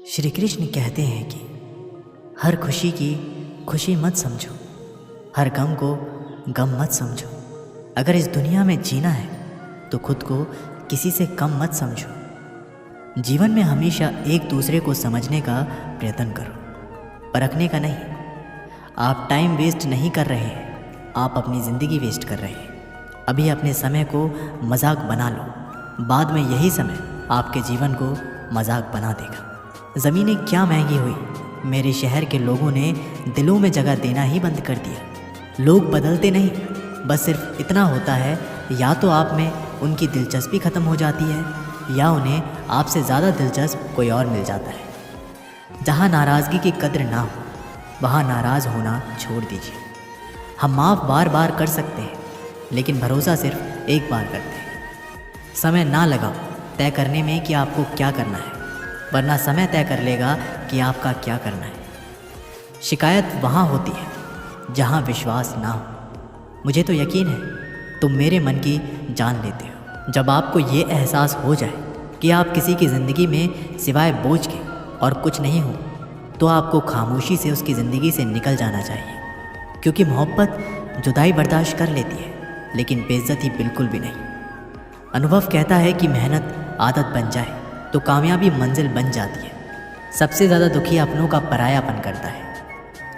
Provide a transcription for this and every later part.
श्री कृष्ण कहते हैं कि हर खुशी की खुशी मत समझो, हर गम को गम मत समझो। अगर इस दुनिया में जीना है तो खुद को किसी से कम मत समझो। जीवन में हमेशा एक दूसरे को समझने का प्रयत्न करो, परखने का नहीं। आप टाइम वेस्ट नहीं कर रहे हैं, आप अपनी ज़िंदगी वेस्ट कर रहे हैं। अभी अपने समय को मजाक बना लो, बाद में यही समय आपके जीवन को मजाक बना देगा। ज़मीनें क्या महंगी हुई, मेरे शहर के लोगों ने दिलों में जगह देना ही बंद कर दिया। लोग बदलते नहीं, बस सिर्फ इतना होता है, या तो आप में उनकी दिलचस्पी ख़त्म हो जाती है या उन्हें आपसे ज़्यादा दिलचस्प कोई और मिल जाता है। जहाँ नाराज़गी की कद्र ना हो वहाँ नाराज़ होना छोड़ दीजिए। हम माफ़ बार बार कर सकते हैं, लेकिन भरोसा सिर्फ एक बार करते हैं। समय ना लगाओ तय करने में कि आपको क्या करना है, वरना समय तय कर लेगा कि आपका क्या करना है। शिकायत वहाँ होती है जहाँ विश्वास ना हो। मुझे तो यकीन है तुम मेरे मन की जान लेते हो। जब आपको ये एहसास हो जाए कि आप किसी की ज़िंदगी में सिवाय बोझ के और कुछ नहीं हो, तो आपको खामोशी से उसकी ज़िंदगी से निकल जाना चाहिए। क्योंकि मोहब्बत जुदाई बर्दाश्त कर लेती है, लेकिन बेइज्जती बिल्कुल भी नहीं। अनुभव कहता है कि मेहनत आदत बन जाए तो कामयाबी मंजिल बन जाती है। सबसे ज़्यादा दुखी अपनों का परायापन करता है।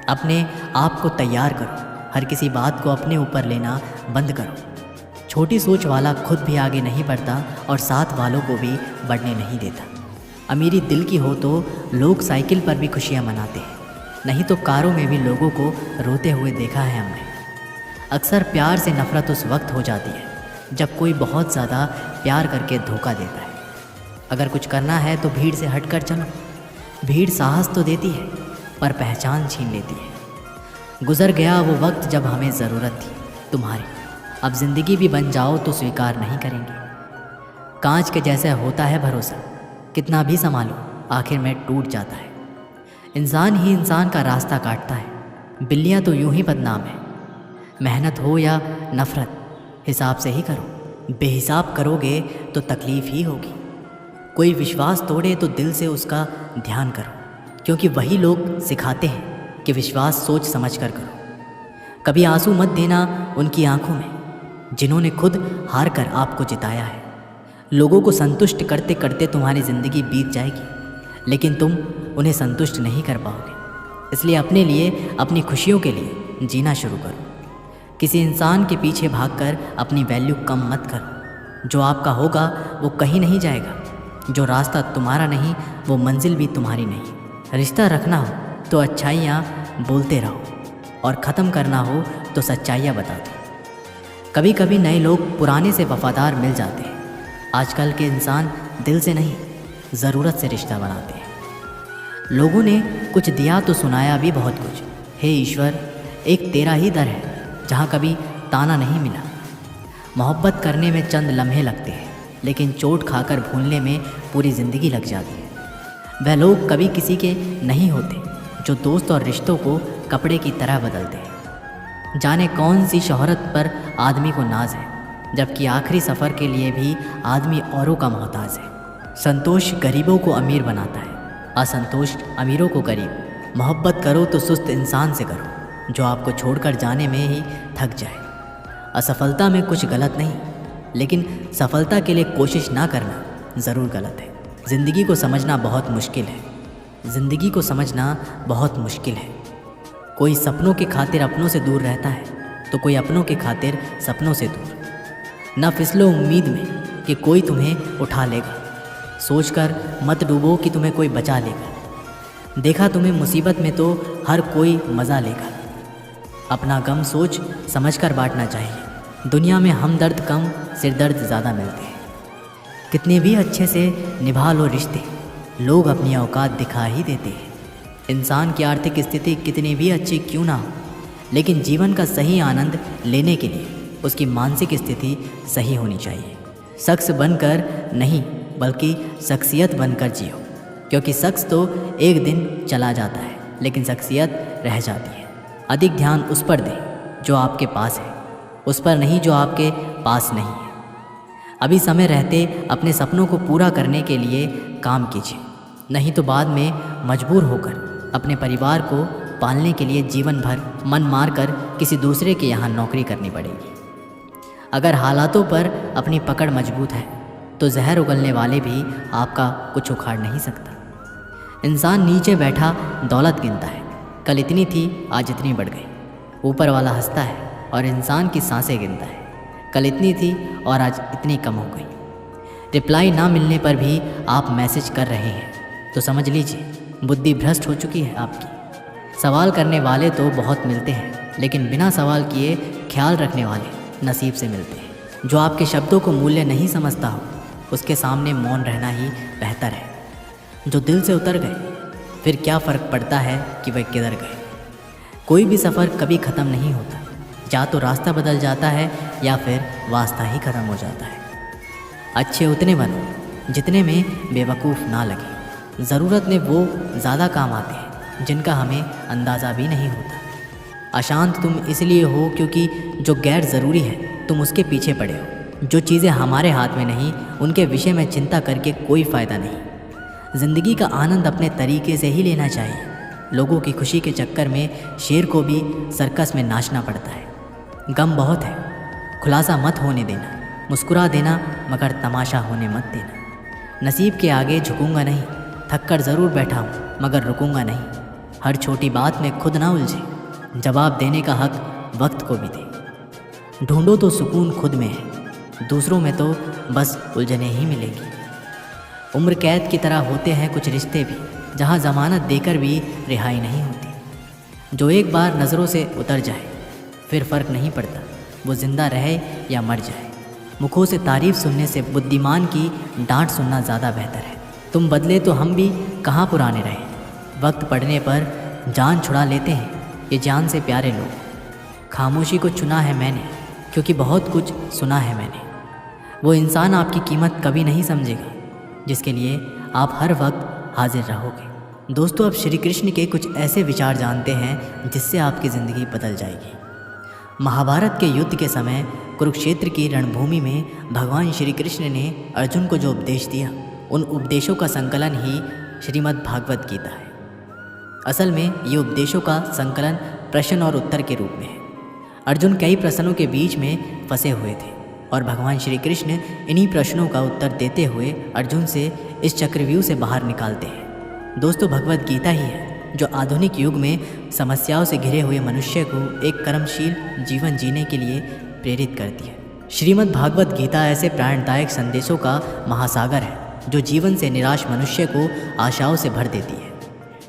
अपने आप को तैयार करो, हर किसी बात को अपने ऊपर लेना बंद करो। छोटी सोच वाला खुद भी आगे नहीं बढ़ता और साथ वालों को भी बढ़ने नहीं देता। अमीरी दिल की हो तो लोग साइकिल पर भी खुशियाँ मनाते हैं, नहीं तो कारों में भी लोगों को रोते हुए देखा है हमने। अक्सर प्यार से नफ़रत उस वक्त हो जाती है जब कोई बहुत ज़्यादा प्यार करके धोखा देता है। अगर कुछ करना है तो भीड़ से हटकर चलो। भीड़ साहस तो देती है पर पहचान छीन लेती है। गुज़र गया वो वक्त जब हमें ज़रूरत थी तुम्हारी। अब ज़िंदगी भी बन जाओ तो स्वीकार नहीं करेंगे। कांच के जैसा होता है भरोसा, कितना भी संभालो आखिर में टूट जाता है। इंसान ही इंसान का रास्ता काटता है, बिल्लियाँ तो यूं ही बदनाम है। मेहनत हो या नफ़रत हिसाब से ही करो, बेहिसाब करोगे तो तकलीफ़ ही होगी। कोई विश्वास तोड़े तो दिल से उसका ध्यान करो, क्योंकि वही लोग सिखाते हैं कि विश्वास सोच समझ कर करो। कभी आंसू मत देना उनकी आंखों में जिन्होंने खुद हार कर आपको जिताया है। लोगों को संतुष्ट करते करते तुम्हारी ज़िंदगी बीत जाएगी, लेकिन तुम उन्हें संतुष्ट नहीं कर पाओगे। इसलिए अपने लिए, अपनी खुशियों के लिए जीना शुरू करो। किसी इंसान के पीछे भागकर अपनी वैल्यू कम मत करो। जो आपका होगा वो कहीं नहीं जाएगा। जो रास्ता तुम्हारा नहीं वो मंजिल भी तुम्हारी नहीं। रिश्ता रखना हो तो अच्छाइयाँ बोलते रहो और ख़त्म करना हो तो सच्चाइयाँ बता दो। कभी कभी नए लोग पुराने से वफ़ादार मिल जाते हैं। आजकल के इंसान दिल से नहीं, ज़रूरत से रिश्ता बनाते हैं। लोगों ने कुछ दिया तो सुनाया भी बहुत कुछ। हे ईश्वर, एक तेरा ही दर है जहाँ कभी ताना नहीं मिला। मोहब्बत करने में चंद लम्हे लगते हैं, लेकिन चोट खाकर भूलने में पूरी ज़िंदगी लग जाती है। वह लोग कभी किसी के नहीं होते जो दोस्त और रिश्तों को कपड़े की तरह बदलते हैं। जाने कौन सी शोहरत पर आदमी को नाज है, जबकि आखिरी सफ़र के लिए भी आदमी औरों का मोहताज है। संतोष गरीबों को अमीर बनाता है, असंतोष अमीरों को गरीब। मोहब्बत करो तो सुस्त इंसान से करो जो आपको छोड़कर जाने में ही थक जाए। असफलता में कुछ गलत नहीं, लेकिन सफलता के लिए कोशिश ना करना ज़रूर गलत है। ज़िंदगी को समझना बहुत मुश्किल है। ज़िंदगी को समझना बहुत मुश्किल है। कोई सपनों के खातिर अपनों से दूर रहता है तो कोई अपनों के खातिर सपनों से दूर। न फिसलो उम्मीद में कि कोई तुम्हें उठा लेगा। सोचकर मत डूबो कि तुम्हें कोई बचा लेगा। देखा तुम्हें मुसीबत में तो हर कोई मज़ा लेगा। अपना गम सोच समझकर बांटना चाहिए। दुनिया में हमदर्द कम, सिरदर्द ज़्यादा मिलते हैं। कितने भी अच्छे से निभा लो रिश्ते, लोग अपनी औकात दिखा ही देते हैं। इंसान की आर्थिक स्थिति कितनी भी अच्छी क्यों ना हो, लेकिन जीवन का सही आनंद लेने के लिए उसकी मानसिक स्थिति सही होनी चाहिए। शख्स बनकर नहीं, बल्कि शख्सियत बनकर जियो, क्योंकि शख्स तो एक दिन चला जाता है, लेकिन शख्सियत रह जाती है। अधिक ध्यान उस पर दें जो आपके पास है, उस पर नहीं जो आपके पास नहीं है। अभी समय रहते अपने सपनों को पूरा करने के लिए काम कीजिए। नहीं तो बाद में मजबूर होकर अपने परिवार को पालने के लिए जीवन भर मन मारकर किसी दूसरे के यहाँ नौकरी करनी पड़ेगी। अगर हालातों पर अपनी पकड़ मजबूत है तो जहर उगलने वाले भी आपका कुछ उखाड़ नहीं सकता। इंसान नीचे बैठा दौलत गिनता है, कल इतनी थी आज इतनी बढ़ गई। ऊपर वाला हंसता है और इंसान की सांसें गिनता है, कल इतनी थी और आज इतनी कम हो गई। रिप्लाई ना मिलने पर भी आप मैसेज कर रहे हैं तो समझ लीजिए बुद्धि भ्रष्ट हो चुकी है आपकी। सवाल करने वाले तो बहुत मिलते हैं, लेकिन बिना सवाल किए ख्याल रखने वाले नसीब से मिलते हैं। जो आपके शब्दों को मूल्य नहीं समझता हो उसके सामने मौन रहना ही बेहतर है। जो दिल से उतर गए फिर क्या फ़र्क पड़ता है कि वह किधर गए। कोई भी सफ़र कभी ख़त्म नहीं होता, या तो रास्ता बदल जाता है या फिर वास्ता ही ख़त्म हो जाता है। अच्छे उतने बनो जितने में बेवकूफ़ ना लगे। ज़रूरत में वो ज़्यादा काम आते हैं जिनका हमें अंदाज़ा भी नहीं होता। अशांत तुम इसलिए हो क्योंकि जो गैर ज़रूरी है तुम उसके पीछे पड़े हो। जो चीज़ें हमारे हाथ में नहीं उनके विषय में चिंता करके कोई फ़ायदा नहीं। ज़िंदगी का आनंद अपने तरीके से ही लेना चाहिए। लोगों की खुशी के चक्कर में शेर को भी सर्कस में नाचना पड़ता है। गम बहुत है, खुलासा मत होने देना। मुस्कुरा देना मगर तमाशा होने मत देना। नसीब के आगे झुकूंगा नहीं, थक कर ज़रूर बैठा हूँ मगर रुकूंगा नहीं। हर छोटी बात में खुद ना उलझे, जवाब देने का हक वक्त को भी दे। ढूंढो तो सुकून खुद में है, दूसरों में तो बस उलझने ही मिलेगी। उम्र कैद की तरह होते हैं कुछ रिश्ते भी, जहाँ ज़मानत देकर भी रिहाई नहीं होती। जो एक बार नज़रों से उतर जाए फिर फ़र्क नहीं पड़ता वो ज़िंदा रहे या मर जाए। मुखों से तारीफ़ सुनने से बुद्धिमान की डांट सुनना ज़्यादा बेहतर है। तुम बदले तो हम भी कहाँ पुराने रहे। वक्त पड़ने पर जान छुड़ा लेते हैं ये जान से प्यारे लोग। खामोशी को चुना है मैंने क्योंकि बहुत कुछ सुना है मैंने। वो इंसान आपकी कीमत कभी नहीं समझेगा जिसके लिए आप हर वक्त हाजिर रहोगे। दोस्तों, अब श्री कृष्ण के कुछ ऐसे विचार जानते हैं जिससे आपकी ज़िंदगी बदल जाएगी। महाभारत के युद्ध के समय कुरुक्षेत्र की रणभूमि में भगवान श्री कृष्ण ने अर्जुन को जो उपदेश दिया उन उपदेशों का संकलन ही श्रीमद् भागवत गीता है। असल में ये उपदेशों का संकलन प्रश्न और उत्तर के रूप में है। अर्जुन कई प्रश्नों के बीच में फंसे हुए थे और भगवान श्री कृष्ण इन्हीं प्रश्नों का उत्तर देते हुए अर्जुन से इस चक्रव्यूह से बाहर निकालते हैं। दोस्तों, भगवत गीता ही है जो आधुनिक युग में समस्याओं से घिरे हुए मनुष्य को एक कर्मशील जीवन जीने के लिए प्रेरित करती है। श्रीमद् भागवत गीता ऐसे प्रेरणादायक संदेशों का महासागर है जो जीवन से निराश मनुष्य को आशाओं से भर देती है।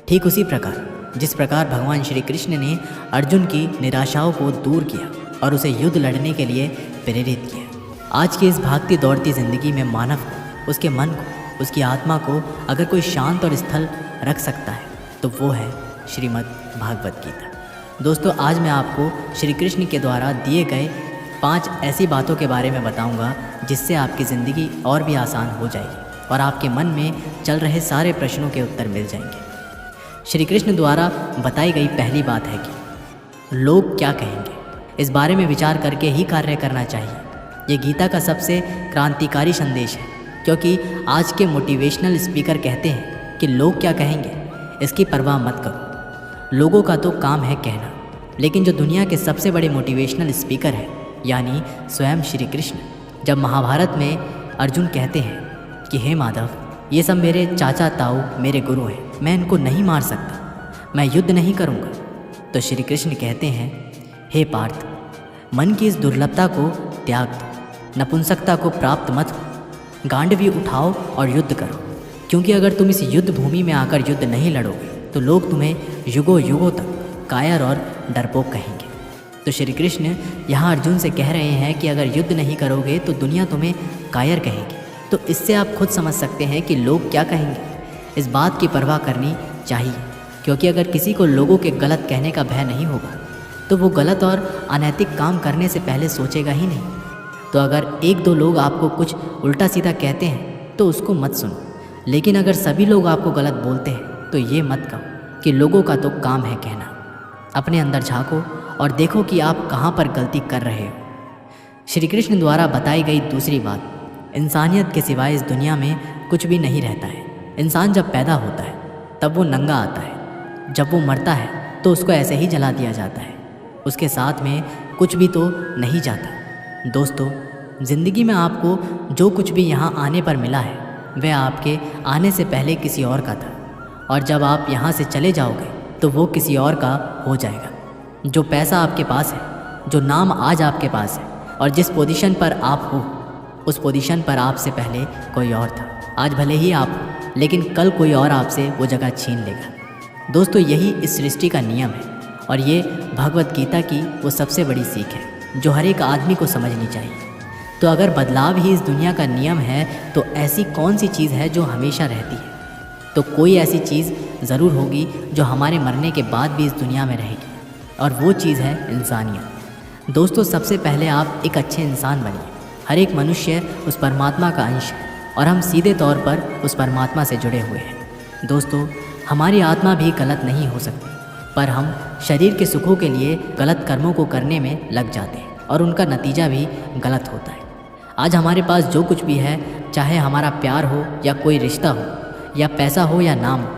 ठीक उसी प्रकार जिस प्रकार भगवान श्री कृष्ण ने अर्जुन की निराशाओं को दूर किया और उसे युद्ध लड़ने के लिए प्रेरित किया। आज की इस भागती दौड़ती ज़िंदगी में मानव को, उसके मन को, उसकी आत्मा को अगर कोई शांत और स्थल रख सकता है तो वो है श्रीमद् भागवत गीता। दोस्तों, आज मैं आपको श्री कृष्ण के द्वारा दिए गए 5 ऐसी बातों के बारे में बताऊंगा जिससे आपकी ज़िंदगी और भी आसान हो जाएगी और आपके मन में चल रहे सारे प्रश्नों के उत्तर मिल जाएंगे। श्री कृष्ण द्वारा बताई गई पहली बात है कि लोग क्या कहेंगे। इस बारे में विचार करके ही कार्य करना चाहिए। ये गीता का सबसे क्रांतिकारी संदेश है क्योंकि आज के मोटिवेशनल स्पीकर कहते हैं कि लोग क्या कहेंगे इसकी परवाह मत करो। लोगों का तो काम है कहना, लेकिन जो दुनिया के सबसे बड़े मोटिवेशनल स्पीकर है यानी स्वयं श्री कृष्ण, जब महाभारत में अर्जुन कहते हैं कि हे माधव, ये सब मेरे चाचा ताऊ मेरे गुरु हैं, मैं इनको नहीं मार सकता, मैं युद्ध नहीं करूँगा, तो श्री कृष्ण कहते हैं हे पार्थ, मन की इस दुर्लभता को त्याग दो, नपुंसकता को प्राप्त मत हो, गांडवी उठाओ और युद्ध करो, क्योंकि अगर तुम इस युद्ध भूमि में आकर युद्ध नहीं लड़ोगे तो लोग तुम्हें युगों युगों तक कायर और डरपोक कहेंगे। तो श्री कृष्ण यहाँ अर्जुन से कह रहे हैं कि अगर युद्ध नहीं करोगे तो दुनिया तुम्हें कायर कहेगी। तो इससे आप खुद समझ सकते हैं कि लोग क्या कहेंगे। इस बात की परवाह करनी चाहिए क्योंकि अगर किसी को लोगों के गलत कहने का भय नहीं होगा तो वो गलत और अनैतिक काम करने से पहले सोचेगा ही नहीं। तो अगर 1-2 लोग आपको कुछ उल्टा सीधा कहते हैं तो उसको मत सुनो, लेकिन अगर सभी लोग आपको गलत बोलते हैं तो ये मत कहो कि लोगों का तो काम है कहना। अपने अंदर झांको और देखो कि आप कहाँ पर गलती कर रहे हो। श्री कृष्ण द्वारा बताई गई दूसरी बात, इंसानियत के सिवाय इस दुनिया में कुछ भी नहीं रहता है। इंसान जब पैदा होता है तब वो नंगा आता है, जब वो मरता है तो उसको ऐसे ही जला दिया जाता है, उसके साथ में कुछ भी तो नहीं जाता। दोस्तों, ज़िंदगी में आपको जो कुछ भी यहाँ आने पर मिला है वह आपके आने से पहले किसी और का था, और जब आप यहाँ से चले जाओगे तो वो किसी और का हो जाएगा। जो पैसा आपके पास है, जो नाम आज आपके पास है और जिस पोजीशन पर आप हो, उस पोजीशन पर आपसे पहले कोई और था। आज भले ही आप हो, लेकिन कल कोई और आपसे वो जगह छीन लेगा। दोस्तों, यही इस सृष्टि का नियम है और ये भगवत गीता की वो सबसे बड़ी सीख है जो हर एक आदमी को समझनी चाहिए। तो अगर बदलाव ही इस दुनिया का नियम है तो ऐसी कौन सी चीज़ है जो हमेशा रहती है? तो कोई ऐसी चीज़ ज़रूर होगी जो हमारे मरने के बाद भी इस दुनिया में रहेगी, और वो चीज़ है इंसानियत। दोस्तों, सबसे पहले आप एक अच्छे इंसान बनिए। हर एक मनुष्य उस परमात्मा का अंश है और हम सीधे तौर पर उस परमात्मा से जुड़े हुए हैं। दोस्तों, हमारी आत्मा भी गलत नहीं हो सकती, पर हम शरीर के सुखों के लिए गलत कर्मों को करने में लग जाते हैं और उनका नतीजा भी गलत होता है। आज हमारे पास जो कुछ भी है, चाहे हमारा प्यार हो या कोई रिश्ता हो या पैसा हो या नाम हो,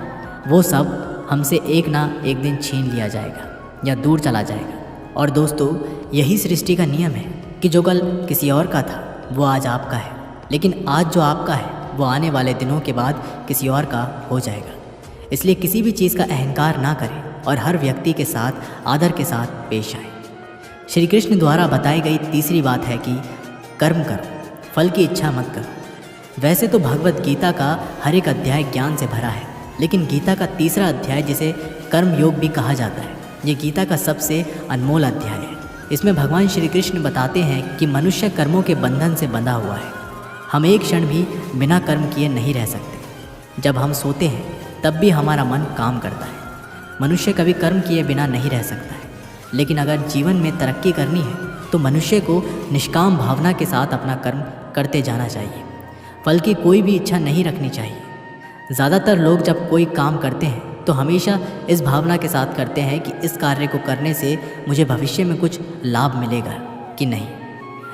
वो सब हमसे एक ना एक दिन छीन लिया जाएगा या दूर चला जाएगा। और दोस्तों, यही सृष्टि का नियम है कि जो कल किसी और का था वो आज आपका है, लेकिन आज जो आपका है वो आने वाले दिनों के बाद किसी और का हो जाएगा। इसलिए किसी भी चीज़ का अहंकार ना करें और हर व्यक्ति के साथ आदर के साथ पेश आए। श्री कृष्ण द्वारा बताई गई तीसरी बात है कि कर्म करो, फल की इच्छा मत करो। वैसे तो भगवत गीता का हर एक अध्याय ज्ञान से भरा है, लेकिन गीता का तीसरा अध्याय, जिसे कर्म योग भी कहा जाता है, ये गीता का सबसे अनमोल अध्याय है। इसमें भगवान श्री कृष्ण बताते हैं कि मनुष्य कर्मों के बंधन से बंधा हुआ है। हम एक क्षण भी बिना कर्म किए नहीं रह सकते। जब हम सोते हैं तब भी हमारा मन काम करता है। मनुष्य कभी कर्म किए बिना नहीं रह सकता है, लेकिन अगर जीवन में तरक्की करनी है तो मनुष्य को निष्काम भावना के साथ अपना कर्म करते जाना चाहिए। फल की कोई भी इच्छा नहीं रखनी चाहिए। ज़्यादातर लोग जब कोई काम करते हैं तो हमेशा इस भावना के साथ करते हैं कि इस कार्य को करने से मुझे भविष्य में कुछ लाभ मिलेगा कि नहीं।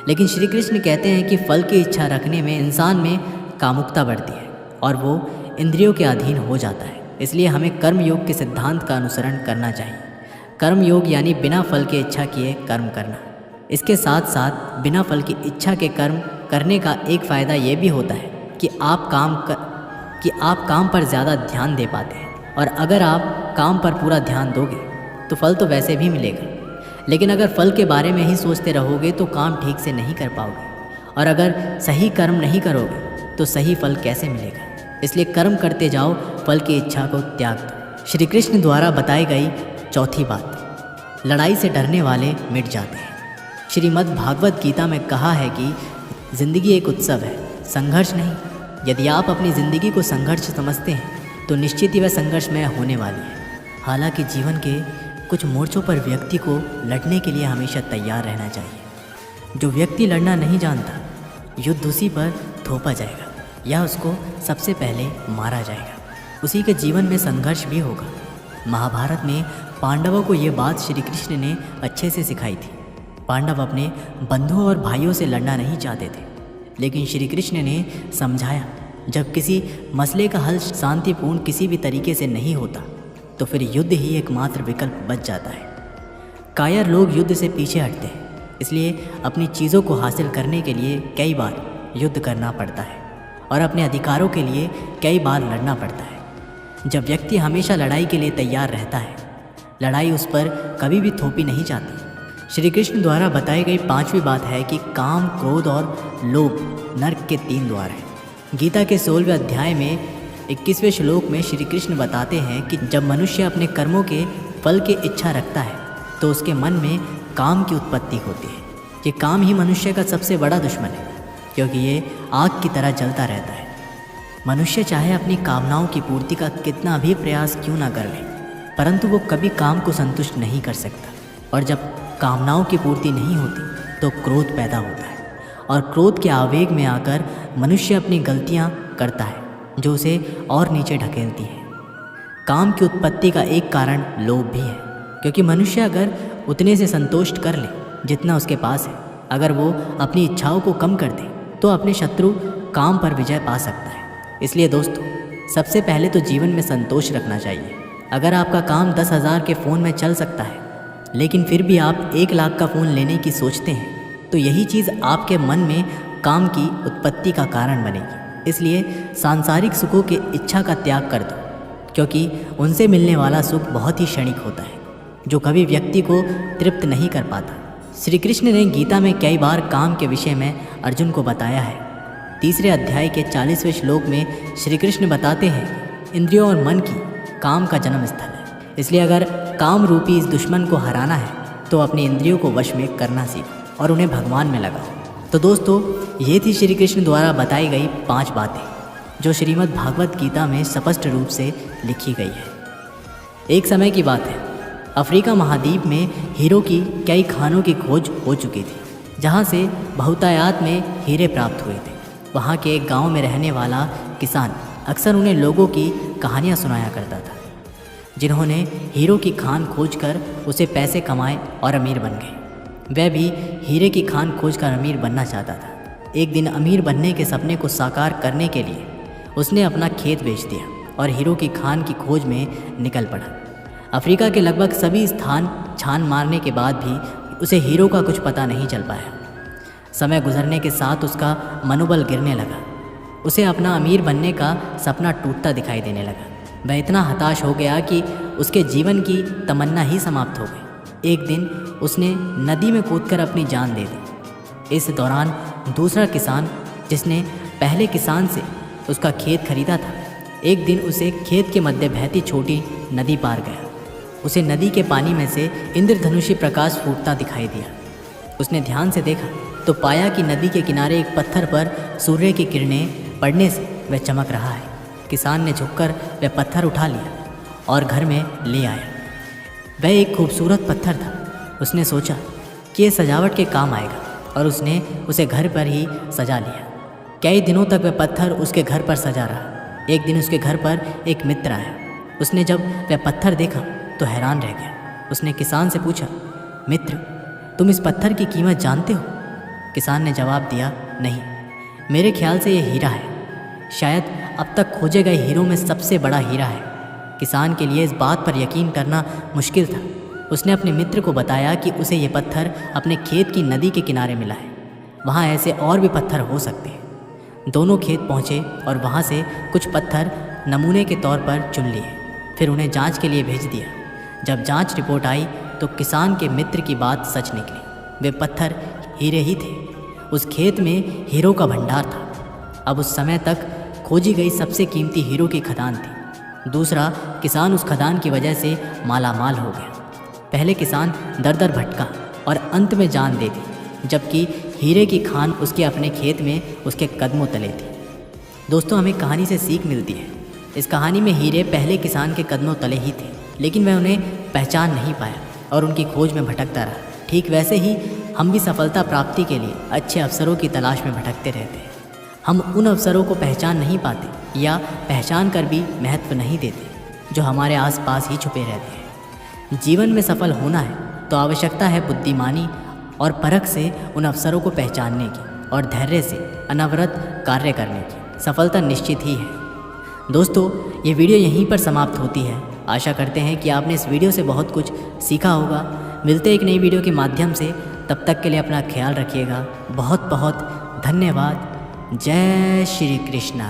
लेकिन श्री कृष्ण कहते हैं कि फल की इच्छा रखने में इंसान में कामुकता बढ़ती है और वो इंद्रियों के अधीन हो जाता है। इसलिए हमें कर्म योग के सिद्धांत का अनुसरण करना चाहिए। कर्म योग यानी बिना फल के इच्छा किए कर्म करना। इसके साथ साथ बिना फल की इच्छा के कर्म करने का एक फ़ायदा ये भी होता है कि आप काम पर ज़्यादा ध्यान दे पाते हैं, और अगर आप काम पर पूरा ध्यान दोगे तो फल तो वैसे भी मिलेगा। लेकिन अगर फल के बारे में ही सोचते रहोगे तो काम ठीक से नहीं कर पाओगे, और अगर सही कर्म नहीं करोगे तो सही फल कैसे मिलेगा। इसलिए कर्म करते जाओ, फल की इच्छा को त्याग दो। श्री कृष्ण द्वारा बताई गई चौथी बात, लड़ाई से डरने वाले मिट जाते हैं। श्रीमद् भागवत गीता में कहा है कि ज़िंदगी एक उत्सव है, संघर्ष नहीं। यदि आप अपनी ज़िंदगी को संघर्ष समझते हैं तो निश्चित ही वह संघर्षमय होने वाली है। हालांकि जीवन के कुछ मोर्चों पर व्यक्ति को लड़ने के लिए हमेशा तैयार रहना चाहिए। जो व्यक्ति लड़ना नहीं जानता, युद्ध उसी पर थोपा जाएगा या उसको सबसे पहले मारा जाएगा। उसी के जीवन में संघर्ष भी होगा। महाभारत में पांडवों को ये बात श्री कृष्ण ने अच्छे से सिखाई थी। पांडव अपने बंधुओं और भाइयों से लड़ना नहीं चाहते थे, लेकिन श्री कृष्ण ने समझाया, जब किसी मसले का हल शांतिपूर्ण किसी भी तरीके से नहीं होता तो फिर युद्ध ही एकमात्र विकल्प बच जाता है। कायर लोग युद्ध से पीछे हटते हैं, इसलिए अपनी चीज़ों को हासिल करने के लिए कई बार युद्ध करना पड़ता है और अपने अधिकारों के लिए कई बार लड़ना पड़ता है। जब व्यक्ति हमेशा लड़ाई के लिए तैयार रहता है, लड़ाई उस पर कभी भी थोपी नहीं जाती। श्री कृष्ण द्वारा बताई गई पांचवी बात है कि काम, क्रोध और लोभ नरक के 3 द्वार हैं। गीता के 16वें अध्याय में 21वें श्लोक में श्री कृष्ण बताते हैं कि जब मनुष्य अपने कर्मों के फल की इच्छा रखता है तो उसके मन में काम की उत्पत्ति होती है। ये काम ही मनुष्य का सबसे बड़ा दुश्मन है, क्योंकि ये आग की तरह जलता रहता है। मनुष्य चाहे अपनी कामनाओं की पूर्ति का कितना भी प्रयास क्यों ना कर ले, परंतु वो कभी काम को संतुष्ट नहीं कर सकता। और जब कामनाओं की पूर्ति नहीं होती तो क्रोध पैदा होता है, और क्रोध के आवेग में आकर मनुष्य अपनी गलतियां करता है जो उसे और नीचे ढकेलती है। काम की उत्पत्ति का एक कारण लोभ भी है, क्योंकि मनुष्य अगर उतने से संतुष्ट कर ले जितना उसके पास है, अगर वो अपनी इच्छाओं को कम कर दे तो अपने शत्रु काम पर विजय पा सकता है। इसलिए दोस्तों, सबसे पहले तो जीवन में संतोष रखना चाहिए। अगर आपका काम 10,000 के फ़ोन में चल सकता है, लेकिन फिर भी आप 1 लाख का फ़ोन लेने की सोचते हैं, तो यही चीज़ आपके मन में काम की उत्पत्ति का कारण बनेगी। इसलिए सांसारिक सुखों की इच्छा का त्याग कर दो, क्योंकि उनसे मिलने वाला सुख बहुत ही क्षणिक होता है, जो कभी व्यक्ति को तृप्त नहीं कर पाता। श्री कृष्ण ने गीता में कई बार काम के विषय में अर्जुन को बताया है। 3 अध्याय के 40वें श्लोक में श्री कृष्ण बताते हैं, इंद्रियों और मन की काम का जन्म स्थल है। इसलिए अगर काम रूपी इस दुश्मन को हराना है तो अपनी इंद्रियों को वश में करना सीखो और उन्हें भगवान में लगाओ। तो दोस्तों, ये थी श्री कृष्ण द्वारा बताई गई 5 बातें जो श्रीमद् भागवत गीता में स्पष्ट रूप से लिखी गई है। एक समय की बात है, अफ्रीका महाद्वीप में हीरो की कई खानों की खोज हो चुकी थी, जहाँ से बहुतायत में हीरे प्राप्त हुए थे। वहाँ के एक गाँव में रहने वाला किसान अक्सर उन्हें लोगों की कहानियाँ सुनाया करता था, जिन्होंने हीरो की खान खोजकर उसे पैसे कमाए और अमीर बन गए। वह भी हीरे की खान खोजकर अमीर बनना चाहता था। एक दिन अमीर बनने के सपने को साकार करने के लिए उसने अपना खेत बेच दिया और हीरो की खान की खोज में निकल पड़ा। अफ्रीका के लगभग सभी स्थान छान मारने के बाद भी उसे हीरो का कुछ पता नहीं चल पाया। समय गुजरने के साथ उसका मनोबल गिरने लगा। उसे अपना अमीर बनने का सपना टूटता दिखाई देने लगा। वह इतना हताश हो गया कि उसके जीवन की तमन्ना ही समाप्त हो गई। एक दिन उसने नदी में कूदकर अपनी जान दे दी। इस दौरान दूसरा किसान, जिसने पहले किसान से उसका खेत खरीदा था, एक दिन उसे खेत के मध्य बहती छोटी नदी पार गया। उसे नदी के पानी में से इंद्रधनुषी प्रकाश फूटता दिखाई दिया। उसने ध्यान से देखा तो पाया कि नदी के किनारे एक पत्थर पर सूर्य की किरणें पड़ने से वह चमक रहा है। किसान ने झुककर वह पत्थर उठा लिया और घर में ले आया। वह एक खूबसूरत पत्थर था। उसने सोचा कि यह सजावट के काम आएगा और उसने उसे घर पर ही सजा लिया। कई दिनों तक वह पत्थर उसके घर पर सजा रहा। एक दिन उसके घर पर एक मित्र आया। उसने जब वह पत्थर देखा तो हैरान रह गया। उसने किसान से पूछा, मित्र, तुम इस पत्थर की कीमत जानते हो? किसान ने जवाब दिया, नहीं, मेरे ख्याल से यह हीरा है। शायद अब तक खोजे गए हीरों में सबसे बड़ा हीरा है। किसान के लिए इस बात पर यकीन करना मुश्किल था। उसने अपने मित्र को बताया कि उसे ये पत्थर अपने खेत की नदी के किनारे मिला है। वहाँ ऐसे और भी पत्थर हो सकते हैं। दोनों खेत पहुँचे और वहाँ से कुछ पत्थर नमूने के तौर पर चुन लिए, फिर उन्हें जांच के लिए भेज दिया। जब जांच रिपोर्ट आई तो किसान के मित्र की बात सच निकली। वे पत्थर हीरे ही थे। उस खेत में हीरो का भंडार था। अब उस समय तक खोजी गई सबसे कीमती हीरो की खदान थी। दूसरा किसान उस खदान की वजह से मालामाल हो गया। पहले किसान दर दर भटका और अंत में जान दे दी, जबकि हीरे की खान उसके अपने खेत में उसके कदमों तले थी। दोस्तों, हमें कहानी से सीख मिलती है। इस कहानी में हीरे पहले किसान के कदमों तले ही थे, लेकिन वह उन्हें पहचान नहीं पाया और उनकी खोज में भटकता रहा। ठीक वैसे ही हम भी सफलता प्राप्ति के लिए अच्छे अवसरों की तलाश में भटकते रहते हैं। हम उन अवसरों को पहचान नहीं पाते या पहचान कर भी महत्व नहीं देते जो हमारे आसपास ही छुपे रहते हैं। जीवन में सफल होना है तो आवश्यकता है बुद्धिमानी और परख से उन अवसरों को पहचानने की और धैर्य से अनवरत कार्य करने की। सफलता निश्चित ही है। दोस्तों, ये वीडियो यहीं पर समाप्त होती है। आशा करते हैं कि आपने इस वीडियो से बहुत कुछ सीखा होगा। मिलते एक नई वीडियो के माध्यम से। तब तक के लिए अपना ख्याल रखिएगा। बहुत बहुत धन्यवाद। जय श्री कृष्णा।